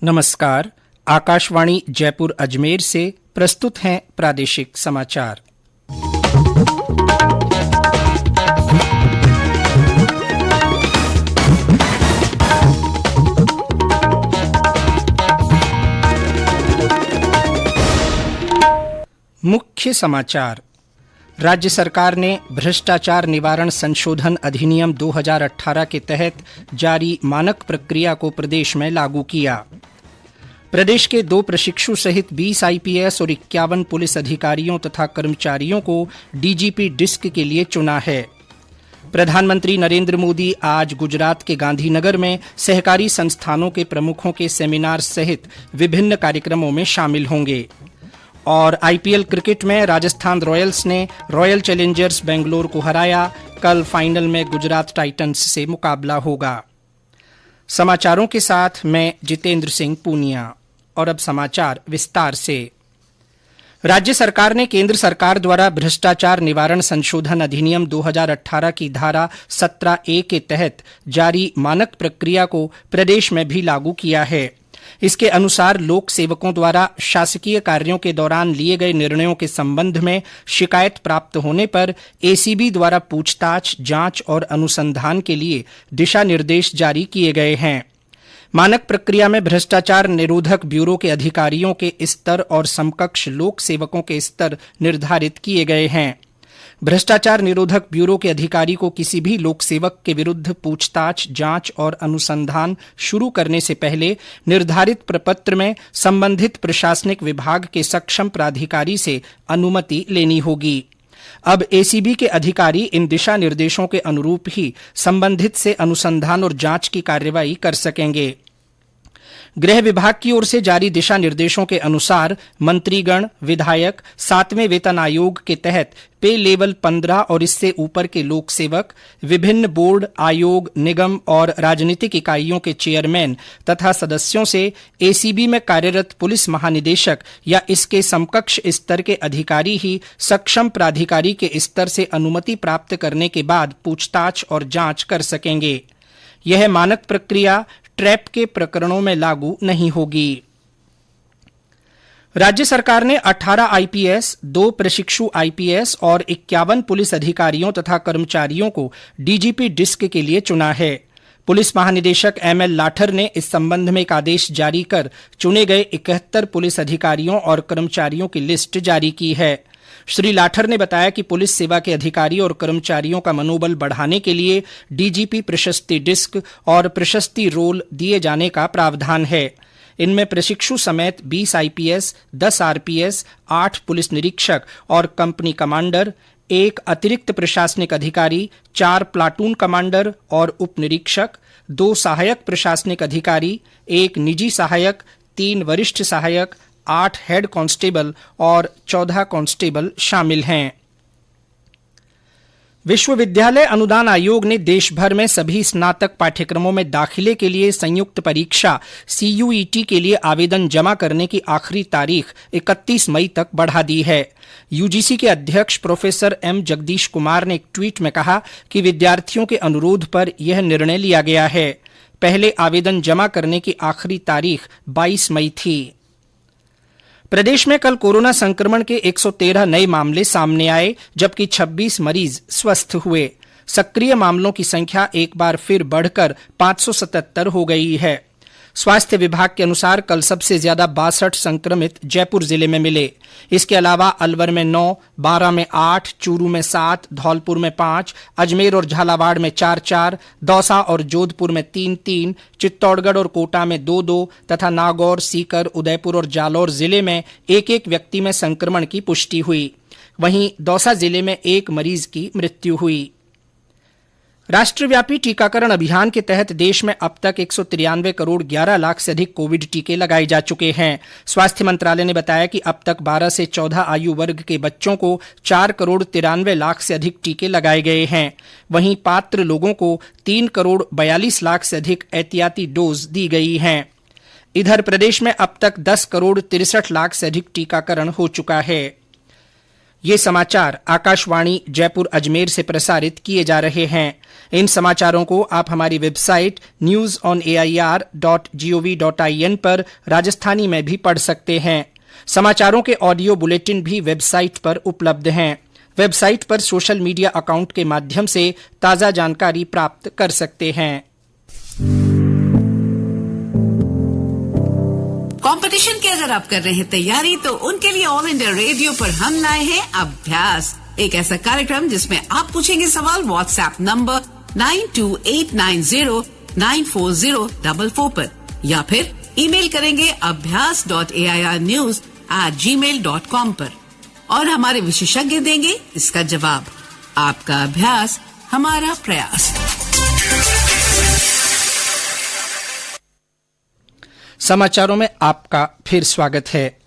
नमस्कार। आकाशवाणी जयपुर अजमेर से प्रस्तुत हैं प्रादेशिक समाचार। मुख्य समाचार। राज्य सरकार ने भ्रष्टाचार निवारण संशोधन अधिनियम 2018 के तहत जारी मानक प्रक्रिया को प्रदेश में लागू किया। प्रदेश के 2 प्रशिक्षु सहित 20 आईपीएस और 51 पुलिस अधिकारियों तथा कर्मचारियों को डीजीपी डिस्क के लिए चुना है। प्रधानमंत्री नरेंद्र मोदी आज गुजरात के गांधीनगर में सहकारी संस्थानों के प्रमुखों के सेमिनार सहित विभिन्न कार्यक्रमों में शामिल होंगे। और आईपीएल क्रिकेट में राजस्थान रॉयल्स ने रॉयल चैलेंजर्स बेंगलोर को हराया। कल फाइनल में गुजरात टाइटंस से मुकाबला होगा। समाचारों के साथ मैं जितेंद्र सिंह पूनिया। और अब समाचार विस्तार से। राज्य सरकार ने केंद्र सरकार द्वारा भ्रष्टाचार निवारण संशोधन अधिनियम 2018 की धारा 17A के तहत जारी मानक प्रक्रिया को प्रदेश में भी लागू किया है। इसके अनुसार लोक सेवकों द्वारा शासकीय कार्यों के दौरान लिए गए निर्णयों के संबंध में शिकायत प्राप्त होने पर एसीबी द्वारा पूछताछ, जांच और अनुसंधान के लिए दिशा निर्देश जारी किए गए हैं। मानक प्रक्रिया में भ्रष्टाचार निरोधक ब्यूरो के अधिकारियों के स्तर और समकक्ष लोक सेवकों के स्तर निर्धारित किए गए हैं। भ्रष्टाचार निरोधक ब्यूरो के अधिकारी को किसी भी लोक सेवक के विरुद्ध पूछताछ, जांच और अनुसंधान शुरू करने से पहले निर्धारित प्रपत्र में संबंधित प्रशासनिक विभाग के सक्षम प्राधिकारी से अनुमति लेनी होगी। अब एसीबी के अधिकारी इन दिशा निर्देशों के अनुरूप ही संबंधित से अनुसंधान और जांच की कार्रवाई कर सकेंगे। गृह विभाग की ओर से जारी दिशा निर्देशों के अनुसार मंत्रीगण, विधायक 7वें वेतन आयोग के तहत पे लेवल 15 और इससे ऊपर के लोक सेवक, विभिन्न बोर्ड, आयोग, निगम और राजनीतिक इकाइयों के चेयरमैन तथा सदस्यों से एसीबी में कार्यरत पुलिस महानिदेशक या इसके समकक्ष स्तर के अधिकारी ही सक्षम प्राधिकारी के स्तर से अनुमति प्राप्त करने के बाद पूछताछ और जांच कर सकेंगे। यह मानक प्रक्रिया ट्रैप के प्रकरणों में लागू नहीं होगी। राज्य सरकार ने 18 आईपीएस, 2 प्रशिक्षु आईपीएस और 51 पुलिस अधिकारियों तथा कर्मचारियों को डीजीपी डिस्क के लिए चुना है। पुलिस महानिदेशक एमएल लाठर ने इस संबंध में एक आदेश जारी कर चुने गए 71 पुलिस अधिकारियों और कर्मचारियों की लिस्ट जारी की है। श्री लाठर ने बताया कि पुलिस सेवा के अधिकारी और कर्मचारियों का मनोबल बढ़ाने के लिए डीजीपी प्रशस्ति डिस्क और प्रशस्ति रोल दिए जाने का प्रावधान है। इनमें प्रशिक्षु समेत 20 आईपीएस, 10 आरपीएस, 8 पुलिस निरीक्षक और कंपनी कमांडर, 1 अतिरिक्त प्रशासनिक अधिकारी, 4 प्लाटून कमांडर और उप निरीक्षक, 2 सहायक प्रशासनिक अधिकारी, 1 निजी सहायक, 3 वरिष्ठ सहायक, 8 हेड कांस्टेबल और 14 कांस्टेबल शामिल हैं। विश्वविद्यालय अनुदान आयोग ने देश भर में सभी स्नातक पाठ्यक्रमों में दाखिले के लिए संयुक्त परीक्षा सीयूईटी के लिए आवेदन जमा करने की आखिरी तारीख 31 मई तक बढ़ा दी है। यूजीसी के अध्यक्ष प्रोफेसर एम जगदीश कुमार ने एक ट्वीट में कहा कि विद्यार्थियों के अनुरोध पर यह निर्णय लिया गया है। पहले आवेदन जमा करने की आखिरी तारीख 22 मई थी। प्रदेश में कल कोरोना संक्रमण के 113 नए मामले सामने आए, जबकि 26 मरीज स्वस्थ हुए। सक्रिय मामलों की संख्या एक बार फिर बढ़कर 577 हो गई है। स्वास्थ्य विभाग के अनुसार कल सबसे ज्यादा 62 संक्रमित जयपुर जिले में मिले। इसके अलावा अलवर में 9, बारां में 8, चूरू में 7, धौलपुर में 5, अजमेर और झालावाड़ में 4-4, दौसा और जोधपुर में 3-3, चित्तौड़गढ़ और कोटा में 2-2 तथा नागौर, सीकर, उदयपुर और जालौर जिले में 1-1 व्यक्ति में संक्रमण की पुष्टि हुई। वहीं दौसा जिले में 1 मरीज की मृत्यु हुई। राष्ट्रव्यापी टीकाकरण अभियान के तहत देश में अब तक 193 करोड़ 11 लाख से अधिक कोविड टीके लगाए जा चुके हैं। स्वास्थ्य मंत्रालय ने बताया कि अब तक 12 से 14 आयु वर्ग के बच्चों को 4 करोड़ 93 लाख से अधिक टीके लगाए गए हैं। वहीं पात्र लोगों को 3 करोड़ 42 लाख से अधिक एहतियाती डोज दी गई हैं। इधर प्रदेश में अब तक 10 करोड़ 63 लाख से अधिक टीकाकरण हो चुका है। ये समाचार आकाशवाणी जयपुर अजमेर से प्रसारित किए जा रहे हैं। इन समाचारों को आप हमारी वेबसाइट newsonair.gov.in पर राजस्थानी में भी पढ़ सकते हैं। समाचारों के ऑडियो बुलेटिन भी वेबसाइट पर उपलब्ध हैं। वेबसाइट पर सोशल मीडिया अकाउंट के माध्यम से ताज़ा जानकारी प्राप्त कर सकते हैं। कंपटीशन की अगर आप कर रहे हैं तैयारी, तो उनके लिए ऑल इंडिया रेडियो पर हम लाए हैं अभ्यास, एक ऐसा कार्यक्रम जिसमें आप पूछेंगे सवाल व्हाट्सएप नंबर 9289094044 पर, या फिर ईमेल करेंगे abhyas.airnews@gmail.com पर, और हमारे विशेषज्ञ देंगे इसका जवाब। आपका अभ्यास हमारा प्रयास। समाचारों में आपका फिर स्वागत है।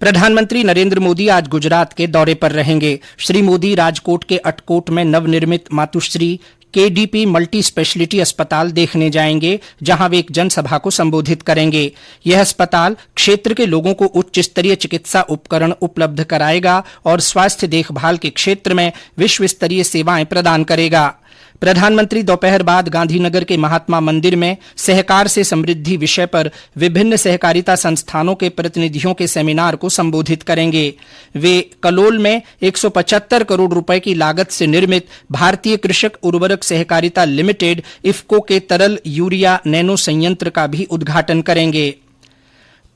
प्रधानमंत्री नरेंद्र मोदी आज गुजरात के दौरे पर रहेंगे। श्री मोदी राजकोट के अटकोट में नवनिर्मित मातुश्री केडीपी मल्टी स्पेशलिटी अस्पताल देखने जाएंगे, जहां वे एक जनसभा को संबोधित करेंगे। यह अस्पताल क्षेत्र के लोगों को उच्च स्तरीय चिकित्सा उपकरण उपलब्ध कराएगा और स्वास्थ्य देखभाल के क्षेत्र में विश्व स्तरीय सेवाएं प्रदान करेगा। प्रधानमंत्री दोपहर बाद गांधीनगर के महात्मा मंदिर में सहकार से समृद्धि विषय पर विभिन्न सहकारिता संस्थानों के प्रतिनिधियों के सेमिनार को संबोधित करेंगे। वे कलोल में 175 करोड़ रुपए की लागत से निर्मित भारतीय कृषक उर्वरक सहकारिता लिमिटेड इफ्को के तरल यूरिया नैनो संयंत्र का भी उद्घाटन करेंगे।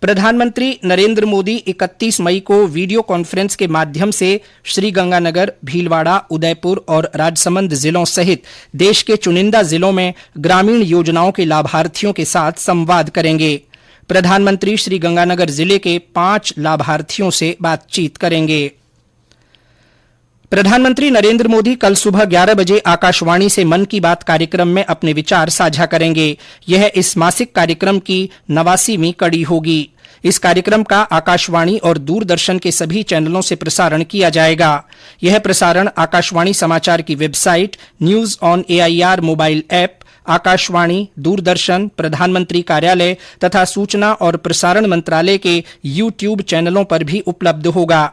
प्रधानमंत्री नरेंद्र मोदी 31 मई को वीडियो कॉन्फ्रेंस के माध्यम से श्रीगंगानगर, भीलवाड़ा, उदयपुर और राजसमंद जिलों सहित देश के चुनिंदा जिलों में ग्रामीण योजनाओं के लाभार्थियों के साथ संवाद करेंगे। प्रधानमंत्री श्रीगंगानगर जिले के 5 लाभार्थियों से बातचीत करेंगे। प्रधानमंत्री नरेंद्र मोदी कल सुबह 11 बजे आकाशवाणी से मन की बात कार्यक्रम में अपने विचार साझा करेंगे। यह इस मासिक कार्यक्रम की 89वीं कड़ी होगी। इस कार्यक्रम का आकाशवाणी और दूरदर्शन के सभी चैनलों से प्रसारण किया जाएगा। यह प्रसारण आकाशवाणी समाचार की website, news on AIR mobile app, Akashvani, Doordarshan, प्रधानमंत्री कार्यालय तथा सूचना और प्रसारण मंत्रालय के यूट्यूब चैनलों पर भी उपलब्ध होगा।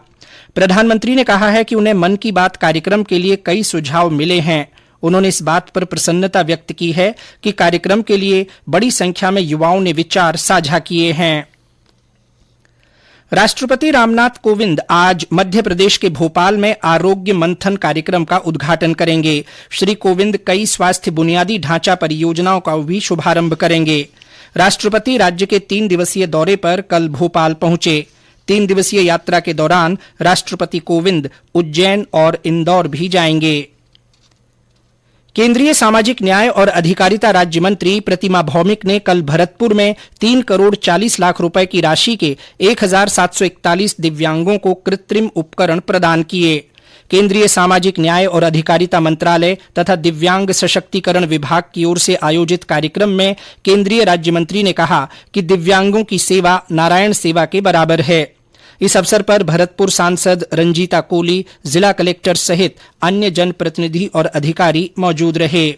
प्रधानमंत्री ने कहा है कि उन्हें मन की बात कार्यक्रम के लिए कई सुझाव मिले हैं। उन्होंने इस बात पर प्रसन्नता व्यक्त की है कि कार्यक्रम के लिए बड़ी संख्या में युवाओं ने विचार साझा किए हैं। राष्ट्रपति रामनाथ कोविंद आज मध्य प्रदेश के भोपाल में आरोग्य मंथन कार्यक्रम का उद्घाटन करेंगे। श्री कोविंद कई स्वास्थ्य बुनियादी ढांचा परियोजनाओं का भी शुभारंभ करेंगे। राष्ट्रपति राज्य के 3 दिवसीय दौरे पर कल भोपाल पहुंचे। 3 दिवसीय यात्रा के दौरान राष्ट्रपति कोविंद उज्जैन और इंदौर भी जाएंगे। केंद्रीय सामाजिक न्याय और अधिकारिता राज्य मंत्री प्रतिमा भौमिक ने कल भरतपुर में 3 करोड़ 40 लाख रुपए की राशि के 1741 दिव्यांगों को कृत्रिम उपकरण प्रदान किए। केंद्रीय सामाजिक न्याय और अधिकारिता मंत्रालय तथा दिव्यांग सशक्तिकरण विभाग की ओर से आयोजित कार्यक्रम में केंद्रीय राज्य मंत्री ने कहा कि दिव्यांगों की सेवा नारायण सेवा के बराबर है। इस अवसर पर भरतपुर सांसद रंजीता कोली, जिला कलेक्टर सहित अन्य जनप्रतिनिधि और अधिकारी मौजूद रहे।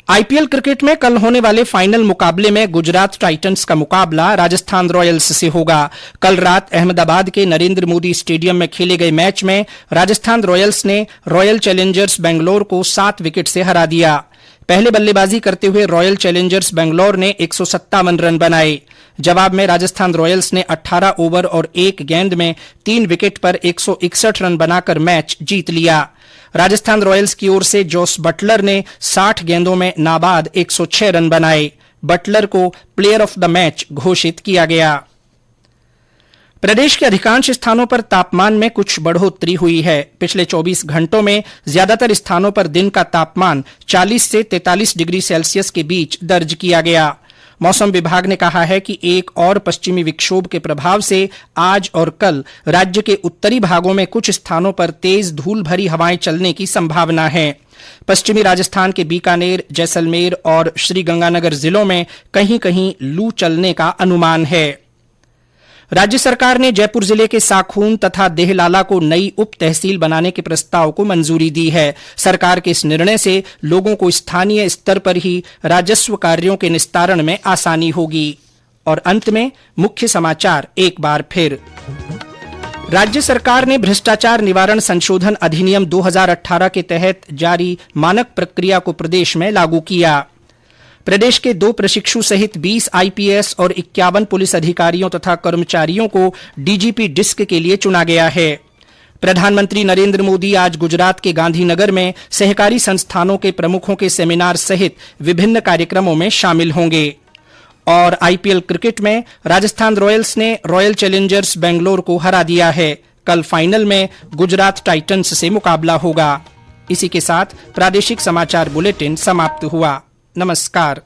आईपीएल क्रिकेट में कल होने वाले फाइनल मुकाबले में गुजरात टाइटंस का मुकाबला राजस्थान रॉयल्स से होगा। कल रात अहमदाबाद के नरेंद्र मोदी स्टेडियम में खेले गए मैच में राजस्थान रॉयल्स ने रॉयल चैलेंजर्स बेंगलोर को 7 विकेट से हरा दिया। पहले बल्लेबाजी करते हुए रॉयल चैलेंजर्स बेंगलोर ने 157 रन बनाए। जवाब में राजस्थान रॉयल्स ने 18 ओवर और 1 गेंद में 3 विकेट पर 161 रन बनाकर मैच जीत लिया। राजस्थान रॉयल्स की ओर से जोस बटलर ने 60 गेंदों में नाबाद 106 रन बनाए। बटलर को प्लेयर ऑफ द मैच घोषित किया गया। प्रदेश के अधिकांश स्थानों पर तापमान में कुछ बढ़ोतरी हुई है। पिछले 24 घंटों में ज्यादातर स्थानों पर दिन का तापमान 40 से 43 डिग्री सेल्सियस के बीच दर्ज किया गया। मौसम विभाग ने कहा है कि एक और पश्चिमी विक्षोभ के प्रभाव से आज और कल राज्य के उत्तरी भागों में कुछ स्थानों पर तेज धूल भरी हवाएं चलने की संभावना है। पश्चिमी राजस्थान के बीकानेर, जैसलमेर और श्रीगंगानगर जिलों में कहीं कहीं लू चलने का अनुमान है। राज्य सरकार ने जयपुर जिले के साखून तथा देहलाला को नई उप तहसील बनाने के प्रस्ताव को मंजूरी दी है। सरकार के इस निर्णय से लोगों को स्थानीय स्तर पर ही राजस्व कार्यों के निस्तारण में आसानी होगी। और अंत में मुख्य समाचार एक बार फिर। राज्य सरकार ने भ्रष्टाचार निवारण संशोधन अधिनियम 2018 के तहत जारी मानक प्रक्रिया को प्रदेश में लागू किया। प्रदेश के 2 प्रशिक्षु सहित 20 आईपीएस और 51 पुलिस अधिकारियों तथा कर्मचारियों को डीजीपी डिस्क के लिए चुना गया है। प्रधानमंत्री नरेंद्र मोदी आज गुजरात के गांधीनगर में सहकारी संस्थानों के प्रमुखों के सेमिनार सहित विभिन्न कार्यक्रमों में शामिल होंगे। और आईपीएल क्रिकेट में राजस्थान रॉयल्स ने रॉयल चैलेंजर्स बेंगलोर को हरा दिया है। कल फाइनल में गुजरात टाइटंस से मुकाबला होगा। इसी के साथ प्रादेशिक समाचार बुलेटिन समाप्त हुआ। नमस्कार।